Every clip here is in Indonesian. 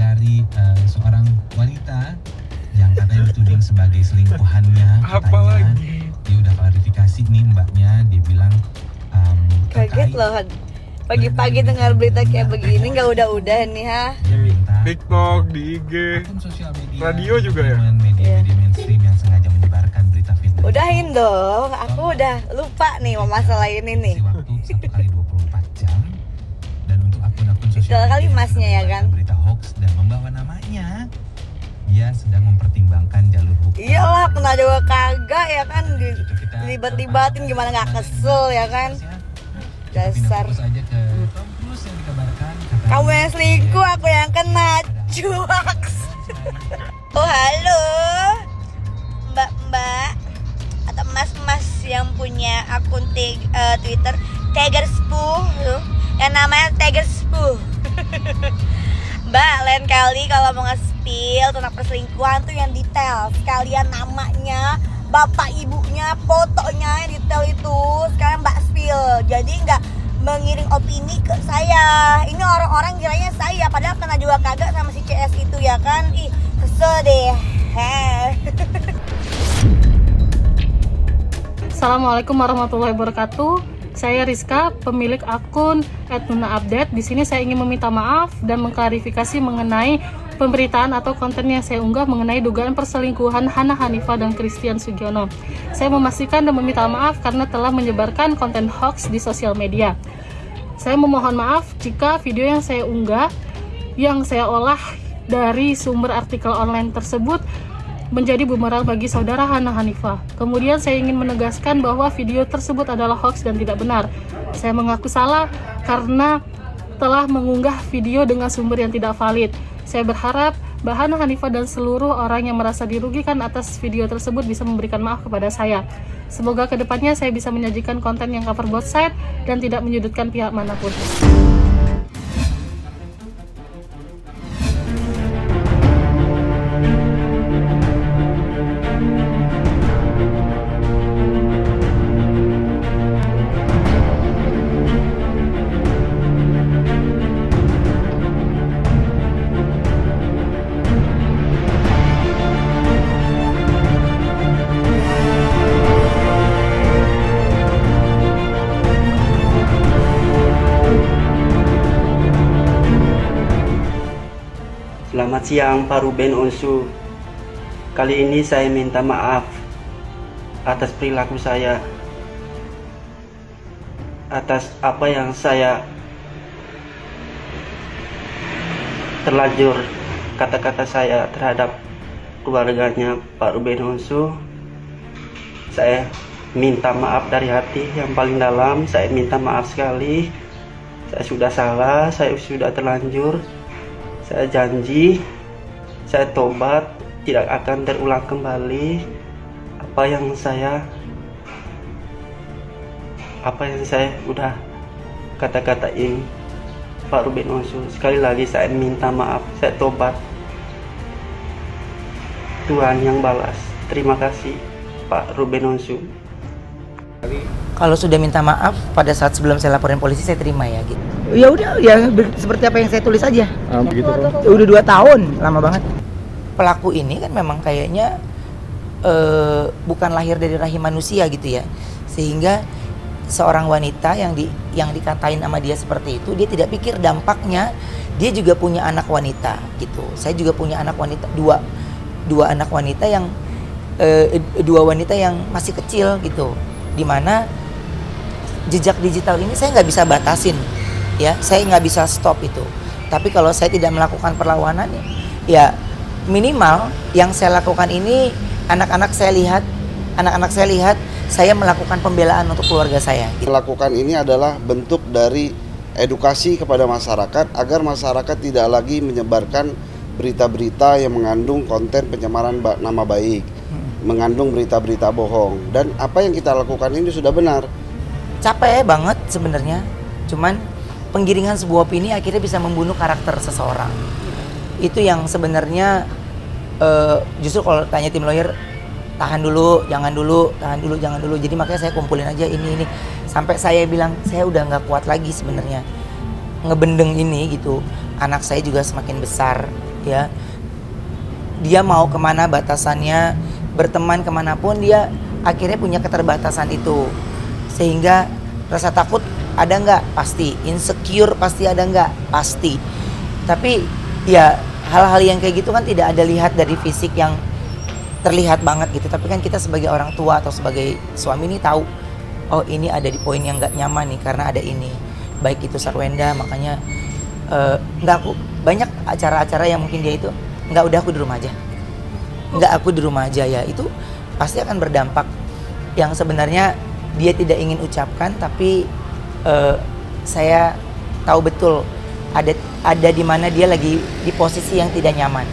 dari seorang wanita yang katanya dituding sebagai selingkuhannya. Apalagi dia udah klarifikasi nih mbaknya, dia bilang kaget loh pagi-pagi dengar berita kayak begini, nggak udah nih ha. Dia minta TikTok, di IG, akun sosial media, radio juga ya? media mainstream yang sengaja menyebarkan berita fitnah. Udahin dong, aku udah lupa nih sama masalah ini nih. Waktu 1 kali 24 jam. Dan untuk akun-akun sosial Betul kali media masnya ya kan? berita hoax dan membawa namanya, dia sedang mempertimbangkan jalur hukum. Iyalah, kena juga kagak ya kan, dilibat-libatin gimana nggak kesel ya kan. Dasar Aja ke Tom Cruise yang dikabarkan kamu yang selingkuh, aku yang kena cuak. Oh halo mbak-mbak atau mas-mas yang punya akun Twitter Tiger Spuh yang namanya Tiger Spuh. Mbak, lain kali kalau mau nge-spill tentang perselingkuhan tuh yang detail sekalian, namanya, bapak ibunya, fotonya yang detail itu sekarang mbak spill, jadi nggak mengiring opini ke saya. Ini orang-orang kiranya saya, padahal kena juga kagak sama si CS itu ya kan. Ih, kesel deh. Assalamualaikum warahmatullahi wabarakatuh. Saya Rizka, pemilik akun @nuna_update. Di sini saya ingin meminta maaf dan mengklarifikasi mengenai pemberitaan atau konten yang saya unggah mengenai dugaan perselingkuhan Hana Hanifah dan Christian Sugiono. Saya memastikan dan meminta maaf karena telah menyebarkan konten hoax di sosial media. Saya memohon maaf jika video yang saya unggah, yang saya olah dari sumber artikel online tersebut menjadi bumerang bagi saudara Hana Hanifah. Kemudian saya ingin menegaskan bahwa video tersebut adalah hoax dan tidak benar. Saya mengaku salah karena telah mengunggah video dengan sumber yang tidak valid. Saya berharap Mbak Hana Hanifah dan seluruh orang yang merasa dirugikan atas video tersebut bisa memberikan maaf kepada saya. Semoga kedepannya saya bisa menyajikan konten yang cover both side dan tidak menyudutkan pihak manapun. Selamat siang Pak Ruben Onsu. Kali ini saya minta maaf atas perilaku saya, atas apa yang saya terlanjur kata-kata saya terhadap keluarganya Pak Ruben Onsu. Saya minta maaf dari hati yang paling dalam. Saya minta maaf sekali. Saya sudah salah, saya sudah terlanjur. Saya janji, saya tobat, tidak akan terulang kembali apa yang saya udah kata-katain Pak Ruben Onsu. Sekali lagi saya minta maaf, saya tobat. Tuhan yang balas. Terima kasih Pak Ruben Onsu. Kalau sudah minta maaf pada saat sebelum saya laporin polisi, saya terima ya gitu. Ya udah, ya seperti apa yang saya tulis aja. Begitu kan? Udah 2 tahun, lama banget. Pelaku ini kan memang kayaknya bukan lahir dari rahim manusia gitu ya, sehingga seorang wanita yang dikatain sama dia seperti itu, dia tidak pikir dampaknya. Dia juga punya anak wanita gitu. Saya juga punya anak wanita, dua anak wanita yang dua wanita yang masih kecil gitu, dimana jejak digital ini saya nggak bisa batasin ya, saya nggak bisa stop itu. Tapi kalau saya tidak melakukan perlawanan ya minimal yang saya lakukan ini anak-anak saya lihat saya melakukan pembelaan untuk keluarga saya. Melakukan ini adalah bentuk dari edukasi kepada masyarakat agar masyarakat tidak lagi menyebarkan berita-berita yang mengandung konten pencemaran nama baik, mengandung berita-berita bohong. Dan apa yang kita lakukan ini sudah benar. Capek banget sebenarnya, cuman penggiringan sebuah opini akhirnya bisa membunuh karakter seseorang. Itu yang sebenarnya justru kalau tanya tim lawyer, tahan dulu, jangan dulu, tahan dulu, jangan dulu. Jadi makanya saya kumpulin aja ini. Sampai saya bilang, saya udah nggak kuat lagi sebenarnya ngebendeng ini gitu. Anak saya juga semakin besar. ya. Dia mau kemana batasannya, berteman kemanapun dia akhirnya punya keterbatasan itu. Sehingga rasa takut ada nggak? Pasti. Insecure pasti ada nggak? Pasti. Tapi ya hal-hal yang kayak gitu kan tidak ada lihat dari fisik yang terlihat banget gitu. Tapi kan kita sebagai orang tua atau sebagai suami ini tahu, oh ini ada di poin yang nggak nyaman nih karena ada ini. Baik itu Sarwenda, makanya nggak aku banyak acara-acara yang mungkin dia itu nggak, udah aku di rumah aja, nggak aku di rumah aja ya, itu pasti akan berdampak yang sebenarnya dia tidak ingin ucapkan, tapi saya tahu betul ada di mana dia lagi di posisi yang tidak nyaman.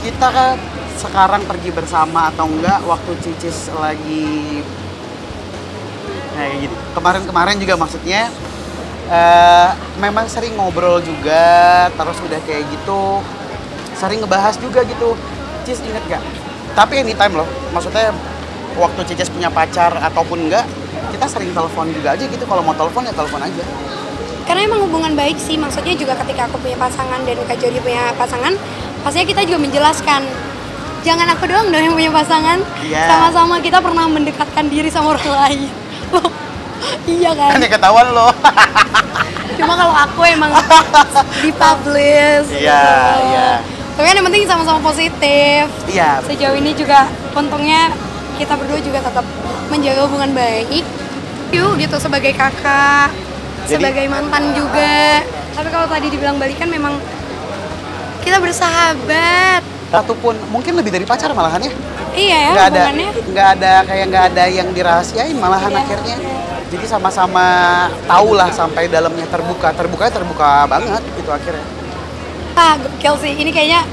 Kita kan sekarang pergi bersama atau enggak waktu Cicis lagi kayak gini. Kemarin juga maksudnya memang sering ngobrol juga, terus udah kayak gitu sering ngebahas juga gitu. Cis inget gak? Tapi anytime loh, maksudnya waktu Cicis punya pacar ataupun enggak, kita sering telepon juga aja gitu. Kalau mau telepon ya telepon aja. Karena emang hubungan baik sih, maksudnya juga ketika aku punya pasangan dan Kak Jody punya pasangan, pastinya kita juga menjelaskan, jangan aku doang yang punya pasangan, sama-sama kita pernah mendekatkan diri sama orang lain. Loh, iya kan? Kan ketahuan loh. Cuma kalau aku emang dipublish. Iya, iya. Tapi kan yang penting sama-sama positif. Iya. Sejauh ini juga untungnya kita berdua juga tetap menjaga hubungan baik. Yuk gitu sebagai kakak, sebagai mantan juga. Tapi kalau tadi dibilang balikan memang kita bersahabat. Ataupun mungkin lebih dari pacar malahan ya. Iya ya, hubungannya. Nggak ada yang dirahasiain malahan akhirnya. Jadi sama-sama tahu lah sampai dalamnya terbuka banget gitu akhirnya. Ah, gokil sih. Ini kayaknya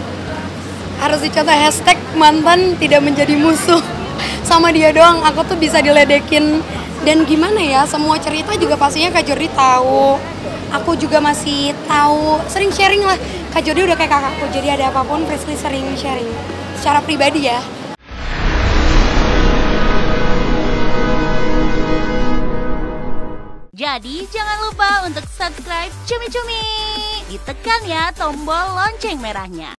harus dicontoh hashtag mantan tidak menjadi musuh. Sama dia doang, aku tuh bisa diledekin. Dan gimana ya, semua cerita juga pastinya Kak Jordi tahu. Aku juga masih tahu, sering sharing lah. Kak Jordi udah kayak kakakku, jadi ada apapun Prisly sering sharing. Secara pribadi ya. Jadi jangan lupa untuk subscribe Cumi Cumi. Ditekan ya tombol lonceng merahnya.